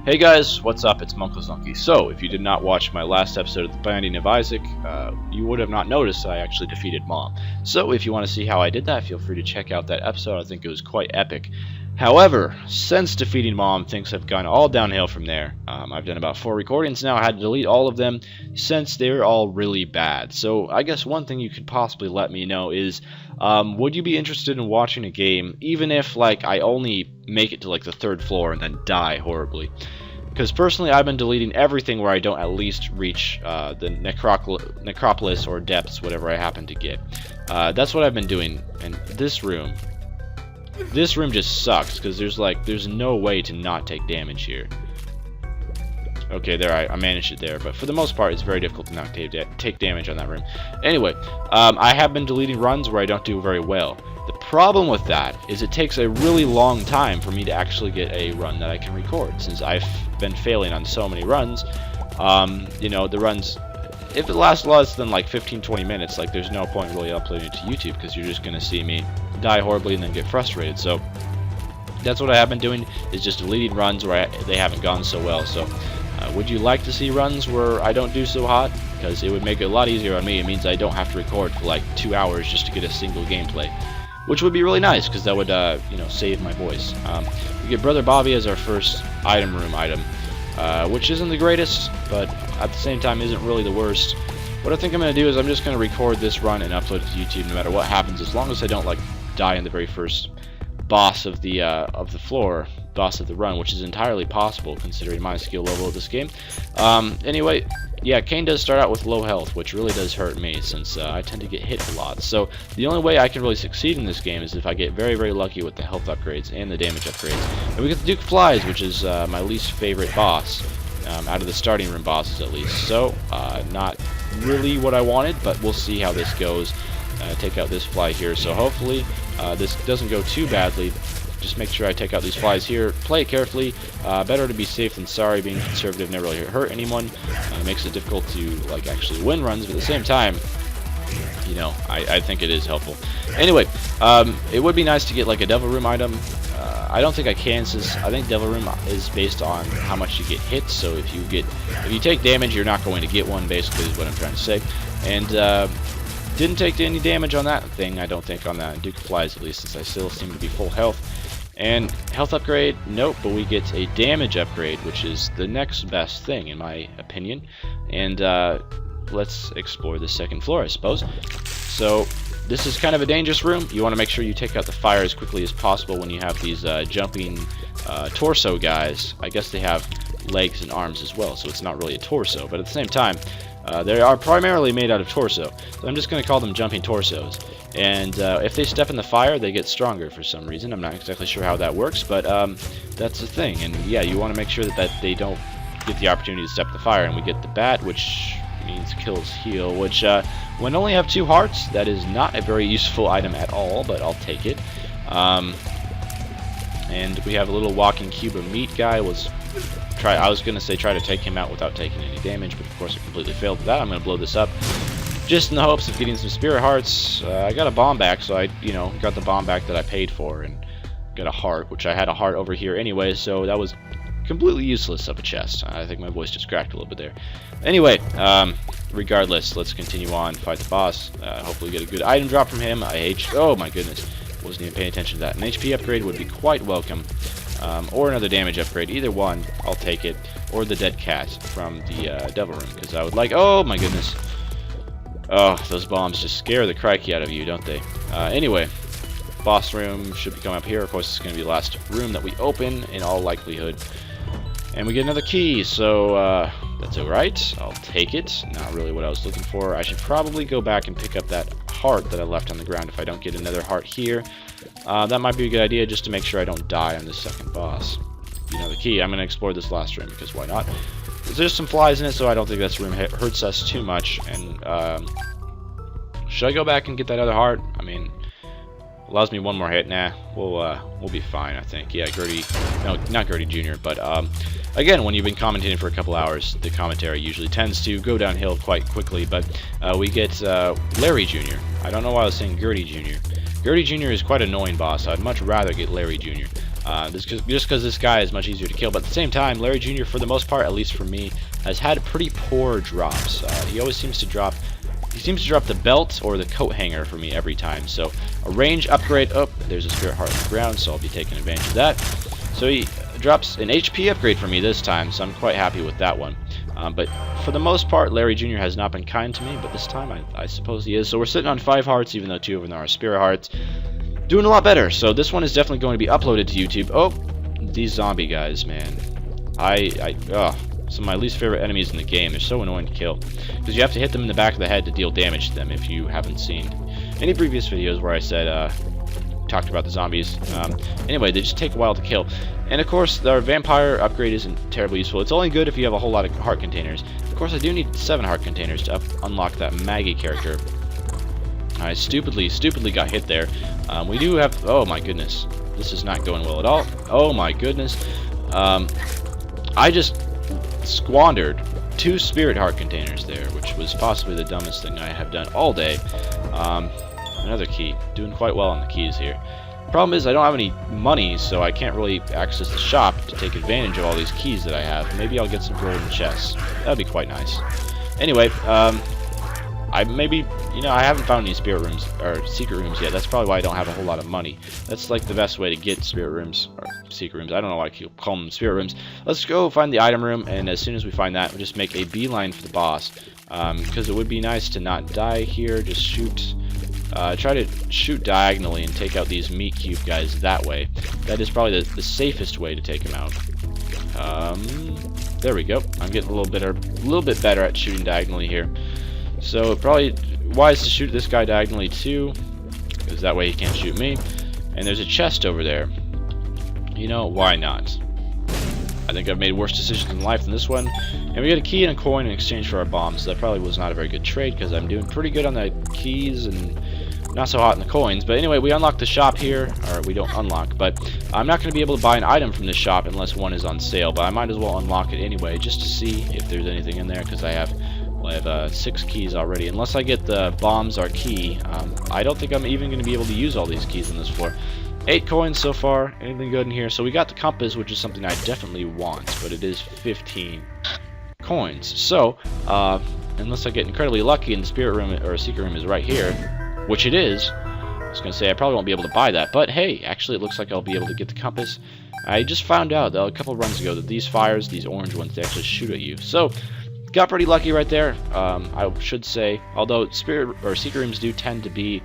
Hey guys, what's up? It's Monkey. So, if you did not watch my last episode of The Binding of Isaac, you would have not noticed I actually defeated Mom. So, if you want to see how I did that, feel free to check out that episode. I think it was quite epic. However, since defeating Mom, things have gone all downhill from there. I've done about 4 recordings now. I had to delete all of them since they're all really bad. So, I guess one thing you could possibly let me know is, would you be interested in watching a game, even if, like, I only make it to, like, the 3rd floor and then die horribly? Because personally, I've been deleting everything where I don't at least reach the necropolis or depths, whatever I happen to get. That's what I've been doing. And this room just sucks because there's no way to not take damage here. Okay, there I managed it there, but for the most part, it's very difficult to not take damage on that room. Anyway, I have been deleting runs where I don't do very well. The problem with that is it takes a really long time for me to actually get a run that I can record, since I've been failing on so many runs. You know, the runs, if it lasts less than like 15-20 minutes, like there's no point really uploading it to YouTube because you're just going to see me die horribly and then get frustrated. So that's what I have been doing, is just deleting runs where they haven't gone so well. So would you like to see runs where I don't do so hot? Because it would make it a lot easier on me. It means I don't have to record for like 2 hours just to get a single gameplay, which would be really nice because that would you know, save my voice. We get Brother Bobby as our first item room item, which isn't the greatest, but at the same time isn't really the worst. What I think I'm going to do is I'm just going to record this run and upload it to YouTube no matter what happens, as long as I don't like die in the very first boss of the floor, boss of the run, which is entirely possible considering my skill level of this game. Anyway, yeah, Cain does start out with low health, which really does hurt me since I tend to get hit a lot. So the only way I can really succeed in this game is if I get very, very lucky with the health upgrades and the damage upgrades. And we get the Duke of Flies, which is my least favorite boss, out of the starting room bosses at least. So not really what I wanted, but we'll see how this goes. Take out this fly here, so hopefully this doesn't go too badly. Just make sure I take out these flies here. Play it carefully. Better to be safe than sorry. Being conservative never really hurt anyone. Makes it difficult to like actually win runs, but at the same time, you know, I think it is helpful. Anyway, it would be nice to get like a Devil Room item. I don't think I can, since I think Devil Room is based on how much you get hit. So if you take damage, you're not going to get one. Basically, is what I'm trying to say. And didn't take any damage on that thing, I don't think, on that Duke of Flies at least, since I still seem to be full health. And health upgrade, nope, but we get a damage upgrade, which is the next best thing in my opinion. And let's explore the 2nd floor, I suppose. So this is kind of a dangerous room. You want to make sure you take out the fire as quickly as possible when you have these jumping torso guys. I guess they have legs and arms as well, so it's not really a torso, but at the same time, they are primarily made out of torso, so I'm just going to call them jumping torsos. And if they step in the fire, they get stronger for some reason. I'm not exactly sure how that works, but that's the thing. And yeah, you want to make sure that they don't get the opportunity to step in the fire. And we get the bat, which means kills heal, which when only have 2 hearts, that is not a very useful item at all, but I'll take it. And we have a little walking cube of meat guy. I was going to say try to take him out without taking any damage, but of course I completely failed with that. I'm going to blow this up just in the hopes of getting some spirit hearts. I got a bomb back, so I, you know, got the bomb back that I paid for, and got a heart, which I had a heart over here anyway, so that was completely useless of a chest. I think my voice just cracked a little bit there. Anyway, regardless, let's continue on, fight the boss, hopefully get a good item drop from him. Oh my goodness, wasn't even paying attention to that. An HP upgrade would be quite welcome. Or another damage upgrade, either one, I'll take it, or the dead cat from the Devil Room, because I would like, oh my goodness, oh, those bombs just scare the crikey out of you, don't they? Anyway, boss room should be coming up here. Of course, it's going to be the last room that we open, in all likelihood, and we get another key, so that's alright, I'll take it. Not really what I was looking for. I should probably go back and pick up that heart that I left on the ground if I don't get another heart here. That might be a good idea, just to make sure I don't die on this 2nd boss. You know the key. I'm going to explore this last room, because why not? There's some flies in it, so I don't think this room hurts us too much. And should I go back and get that other heart? I mean, allows me 1 more hit. Nah, we'll be fine, I think. Yeah, Gertie, no, not Gertie Jr., but again, when you've been commentating for a couple hours, the commentary usually tends to go downhill quite quickly. But we get Larry Jr. I don't know why I was saying Gertie Jr. Gertie Jr. is quite an annoying boss. I'd much rather get Larry Jr. just because this guy is much easier to kill. But at the same time, Larry Jr., for the most part, at least for me, has had pretty poor drops. He always seems to drop. He seems to drop the belt or the coat hanger for me every time. So a range upgrade. Oh, there's a spirit heart on the ground, so I'll be taking advantage of that. So he drops an HP upgrade for me this time, so I'm quite happy with that one. But for the most part, Larry Jr. has not been kind to me, but this time I suppose he is. So we're sitting on 5 hearts, even though 2 of them are spirit hearts. Doing a lot better. So this one is definitely going to be uploaded to YouTube. Oh, these zombie guys, man. Some of my least favorite enemies in the game. They're so annoying to kill, because you have to hit them in the back of the head to deal damage to them. If you haven't seen any previous videos where I said talked about the zombies. Anyway, they just take a while to kill. And of course, our vampire upgrade isn't terribly useful. It's only good if you have a whole lot of heart containers. Of course, I do need 7 heart containers to unlock that Maggie character. I stupidly got hit there. We do have... Oh my goodness. This is not going well at all. Oh my goodness. I just squandered 2 spirit heart containers there, which was possibly the dumbest thing I have done all day. Another key. Doing quite well on the keys here. Problem is I don't have any money, so I can't really access the shop to take advantage of all these keys that I have. Maybe I'll get some golden chests. That'd be quite nice. Anyway, I haven't found any spirit rooms or secret rooms yet. That's probably why I don't have a whole lot of money. That's like the best way to get spirit rooms or secret rooms. I don't know why I call them spirit rooms. Let's go find the item room, and as soon as we find that, we'll just make a beeline for the boss. Because it would be nice to not die here. Just shoot. Try to shoot diagonally and take out these meat cube guys that way. That is probably the safest way to take them out. There we go. I'm getting a little bit better at shooting diagonally here. So probably wise to shoot this guy diagonally too, because that way he can't shoot me. And there's a chest over there. You know, why not? I think I've made worse decisions in life than this one. And we get a key and a coin in exchange for our bombs. So that probably was not a very good trade, because I'm doing pretty good on the keys and not so hot in the coins. But anyway, we unlock the shop here, or we don't unlock, but I'm not going to be able to buy an item from this shop unless one is on sale. But I might as well unlock it anyway, just to see if there's anything in there, because I have 6 keys already. Unless I get the bombs or key, I don't think I'm even going to be able to use all these keys on this floor. 8 coins so far. Anything good in here? So we got the compass, which is something I definitely want, but it is 15 coins. So unless I get incredibly lucky and the spirit room or secret room is right here, which it is, I was going to say I probably won't be able to buy that, but hey, actually it looks like I'll be able to get the compass. I just found out a couple runs ago that these fires, these orange ones, they actually shoot at you. So got pretty lucky right there, I should say, although spirit or secret rooms do tend to be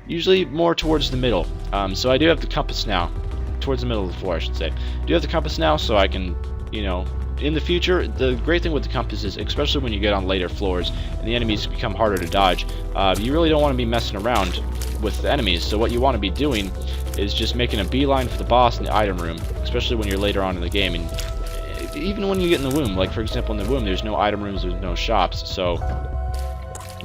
usually more towards the middle. So I do have the compass now, towards the middle of the floor I should say. I do have the compass now, so I can, you know, in the future, the great thing with the compass is, especially when you get on later floors and the enemies become harder to dodge, you really don't want to be messing around with the enemies. So what you want to be doing is just making a beeline for the boss in the item room, especially when you're later on in the game. And even when you get in the womb, like for example in the womb, there's no item rooms, there's no shops, so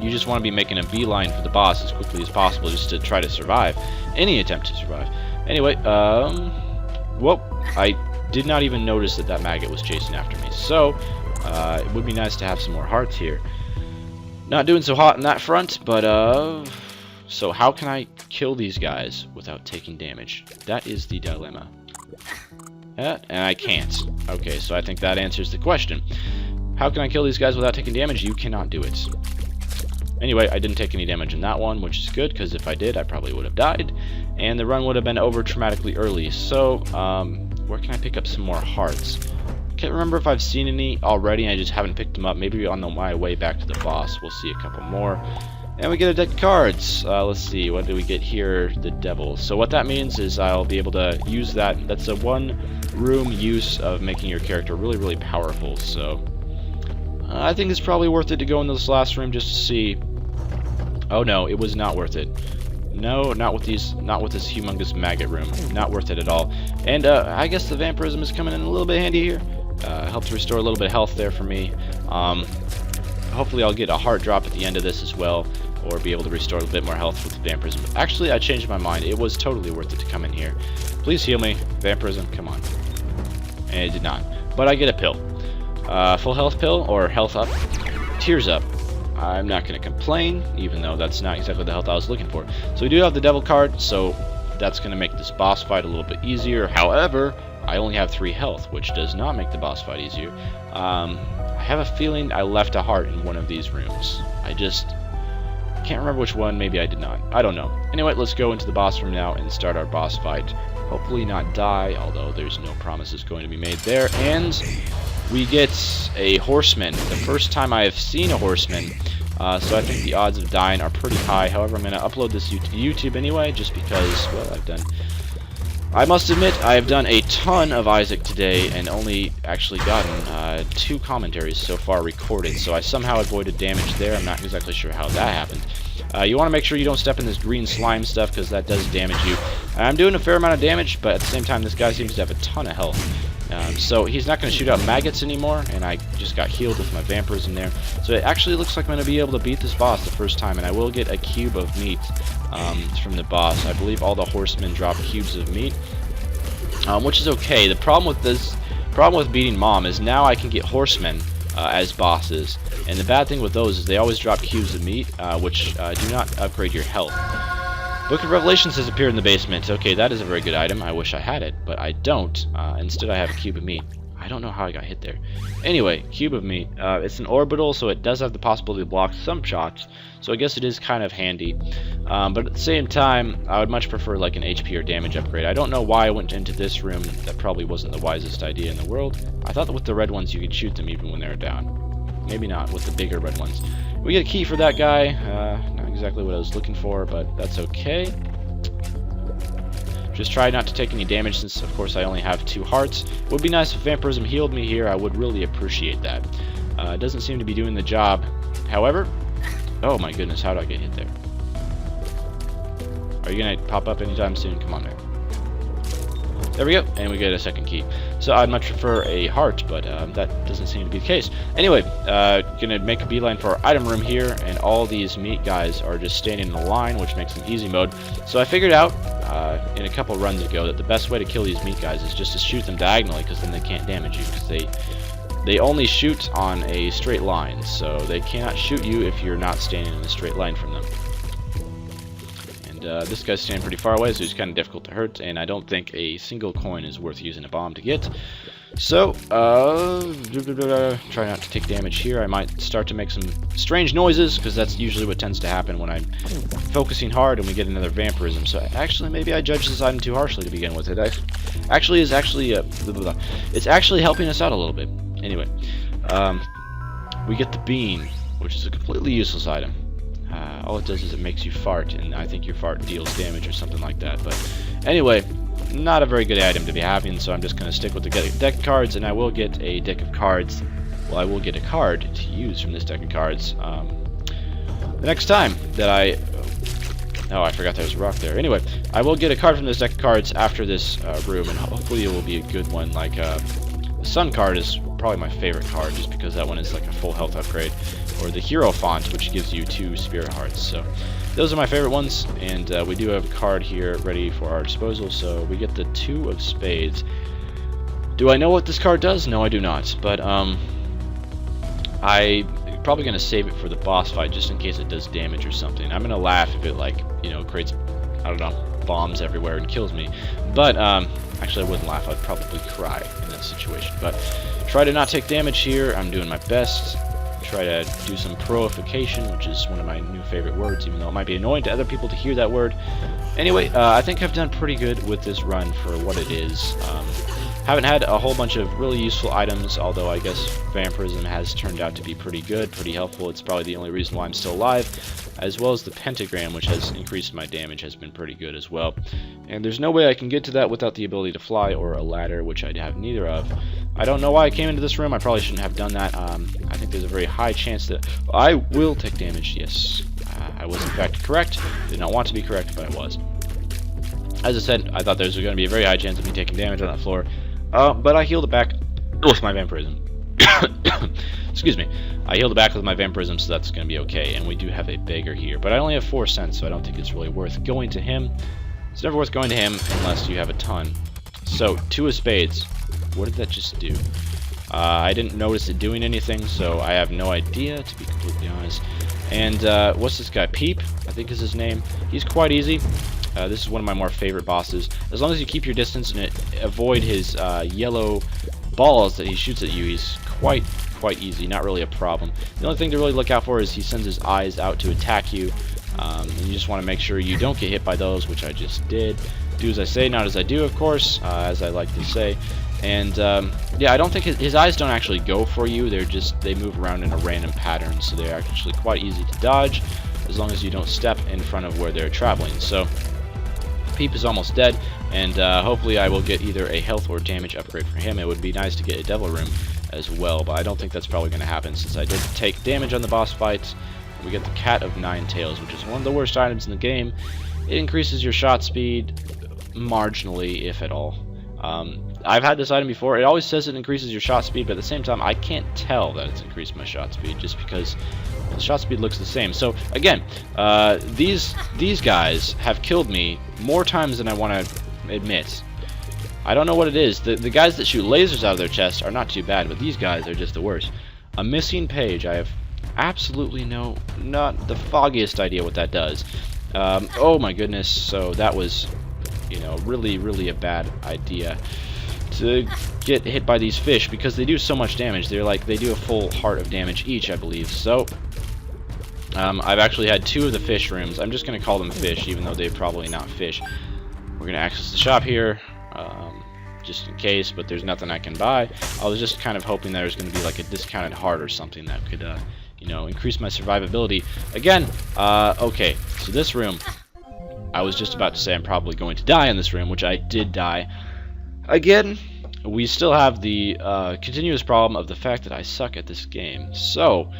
you just want to be making a beeline for the boss as quickly as possible, just to try to survive any attempt to survive. Anyway, well, I did not even notice that maggot was chasing after me, so it would be nice to have some more hearts here. Not doing so hot on that front, but so how can I kill these guys without taking damage? That is the dilemma. And I can't. Okay, so I think that answers the question. How can I kill these guys without taking damage? You cannot do it. Anyway, I didn't take any damage in that one, which is good, because if I did, I probably would have died, and the run would have been over traumatically early. So, where can I pick up some more hearts? Can't remember if I've seen any already, I just haven't picked them up. Maybe on my way back to the boss, we'll see a couple more. And we get a deck of cards. Let's see, what do we get here? The devil. So what that means is I'll be able to use that. That's a one-room use of making your character really, really powerful. So I think it's probably worth it to go into this last room just to see. Oh no, it was not worth it. No, not with this humongous maggot room. Not worth it at all. And I guess the vampirism is coming in a little bit handy here. Helps restore a little bit of health there for me. Hopefully I'll get a heart drop at the end of this as well, or be able to restore a bit more health with vampirism. Actually, I changed my mind. It was totally worth it to come in here. Please heal me, vampirism, come on. And it did not. But I get a pill. Full health pill, or health up. Tears up. I'm not going to complain, even though that's not exactly the health I was looking for. So we do have the devil card, so that's going to make this boss fight a little bit easier. However, I only have 3 health, which does not make the boss fight easier. I have a feeling I left a heart in one of these rooms. I just can't remember which one. Maybe I did not. I don't know. Anyway, let's go into the boss room now and start our boss fight. Hopefully not die, although there's no promises going to be made there. And we get a Horseman. The first time I have seen a Horseman. So I think the odds of dying are pretty high. However, I'm going to upload this to YouTube anyway, just because, well, I must admit, I have done a ton of Isaac today and only actually gotten 2 commentaries so far recorded, so I somehow avoided damage there. I'm not exactly sure how that happened. You want to make sure you don't step in this green slime stuff, because that does damage you. I'm doing a fair amount of damage, but at the same time, this guy seems to have a ton of health. So he's not going to shoot out maggots anymore, and I just got healed with my vampirism there. So it actually looks like I'm going to be able to beat this boss the first time, and I will get a cube of meat from the boss. I believe all the horsemen drop cubes of meat, which is okay. The problem with beating Mom is now I can get horsemen as bosses, and the bad thing with those is they always drop cubes of meat, which do not upgrade your health. Book of Revelations has appeared in the basement. Okay, that is a very good item. I wish I had it, but I don't. Instead, I have a cube of meat. I don't know how I got hit there. Anyway, cube of meat. It's an orbital, so it does have the possibility to block some shots, so I guess it is kind of handy. But at the same time, I would much prefer like an HP or damage upgrade. I don't know why I went into this room. That probably wasn't the wisest idea in the world. I thought that with the red ones you could shoot them even when they were down. Maybe not with the bigger red ones. We get a key for that guy. Not exactly what I was looking for, but that's okay. Just try not to take any damage since, of course, I only have 2 hearts. It would be nice if Vampirism healed me here. I would really appreciate that. It doesn't seem to be doing the job. However, oh my goodness, how do I get hit there? Are you going to pop up anytime soon? Come on, man. There we go, and we get a second key. So I'd much prefer a heart, but that doesn't seem to be the case. Anyway, gonna make a beeline for our item room here, and all these meat guys are just standing in a line, which makes them easy mode. So I figured out in a couple runs ago that the best way to kill these meat guys is just to shoot them diagonally, because then they can't damage you, because they only shoot on a straight line, so they cannot shoot you if you're not standing in a straight line from them. This guy's standing pretty far away, so he's kind of difficult to hurt, and I don't think a single coin is worth using a bomb to get. So, try not to take damage here. I might start to make some strange noises, because that's usually what tends to happen when I'm focusing hard and we get another vampirism. So actually, maybe I judged this item too harshly to begin with. It it's actually helping us out a little bit. Anyway, we get the bean, which is a completely useless item. All it does is it makes you fart, and I think your fart deals damage or something like that. But anyway, not a very good item to be having, so I'm just going to stick with the deck of cards, and I will get a deck of cards. Well, I will get a card to use from this deck of cards the next time that I... Oh, I forgot there was a rock there. Anyway, I will get a card from this deck of cards after this room, and hopefully it will be a good one. Like, the Sun card is probably my favorite card, just because that one is like a full health upgrade. Or the Hero Font, which gives you 2 Spirit Hearts. So those are my favorite ones, and we do have a card here ready for our disposal, so we get the 2 of Spades. Do I know what this card does? No, I do not, but I'm probably going to save it for the boss fight, just in case it does damage or something. I'm going to laugh if it, like, you know, creates, I don't know, bombs everywhere and kills me. But, actually I wouldn't laugh, I'd probably cry in that situation. But try to not take damage here. I'm doing my best. Try to do some proification, which is one of my new favorite words, even though it might be annoying to other people to hear that word. Anyway, I think I've done pretty good with this run for what it is. Haven't had a whole bunch of really useful items, although I guess Vampirism has turned out to be pretty good, pretty helpful. It's probably the only reason why I'm still alive, as well as the Pentagram, which has increased my damage, has been pretty good as well. And there's no way I can get to that without the ability to fly or a ladder, which I have neither of. I don't know why I came into this room. I probably shouldn't have done that. I think there's a very high chance that I will take damage. Yes, I was in fact correct. Did not want to be correct, but I was. As I said, I thought there was going to be a very high chance of me taking damage on that floor. But I healed it back with my Vampirism. Excuse me. I healed it back with my Vampirism, so that's going to be okay. And we do have a beggar here. But I only have 4 cents, so I don't think it's really worth going to him. It's never worth going to him unless you have a ton. So, 2 of Spades. What did that just do? I didn't notice it doing anything, so I have no idea, to be completely honest. And what's this guy? Peep, I think is his name. He's quite easy. This is one of my more favorite bosses. As long as you keep your distance and avoid his yellow balls that he shoots at you, he's quite easy, not really a problem. The only thing to really look out for is he sends his eyes out to attack you, and you just want to make sure you don't get hit by those, which I just did. Do as I say, not as I do, of course, as I like to say. And yeah, I don't think his eyes don't actually go for you. They move around in a random pattern, so they're actually quite easy to dodge as long as you don't step in front of where they're traveling. So Peep is almost dead, and hopefully I will get either a health or damage upgrade for him. It would be nice to get a Devil Room as well, but I don't think that's probably going to happen since I did take damage on the boss fight. We get the Cat of Nine Tails, which is one of the worst items in the game. It increases your shot speed marginally, if at all. I've had this item before. It always says it increases your shot speed, but at the same time I can't tell that it's increased my shot speed just because the shot speed looks the same. So again, these guys have killed me more times than I want to admit. I don't know what it is. The guys that shoot lasers out of their chests are not too bad, but these guys are just the worst. A missing page. I have absolutely not the foggiest idea what that does. Oh my goodness. So that was, you know, really a bad idea to get hit by these fish because they do so much damage. They do a full heart of damage each, I believe. So I've actually had 2 of the fish rooms. I'm just gonna call them fish, even though they're probably not fish. We're gonna access the shop here, just in case, but there's nothing I can buy. I was just kind of hoping there was gonna be like a discounted heart or something that could, you know, increase my survivability. Again, okay, so this room, I was just about to say I'm probably going to die in this room, which I did die. Again, we still have the continuous problem of the fact that I suck at this game. So,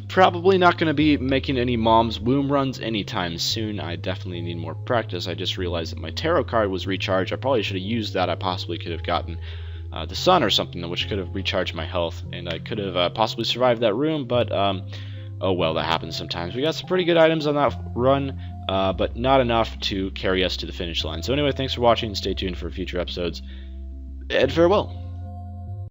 probably not going to be making any Mom's Womb runs anytime soon. I definitely need more practice. I just realized that my tarot card was recharged. I probably should have used that. I possibly could have gotten the sun or something, which could have recharged my health, and I could have possibly survived that room, but oh well, that happens sometimes. We got some pretty good items on that run, but not enough to carry us to the finish line. So anyway, thanks for watching. Stay tuned for future episodes, and farewell.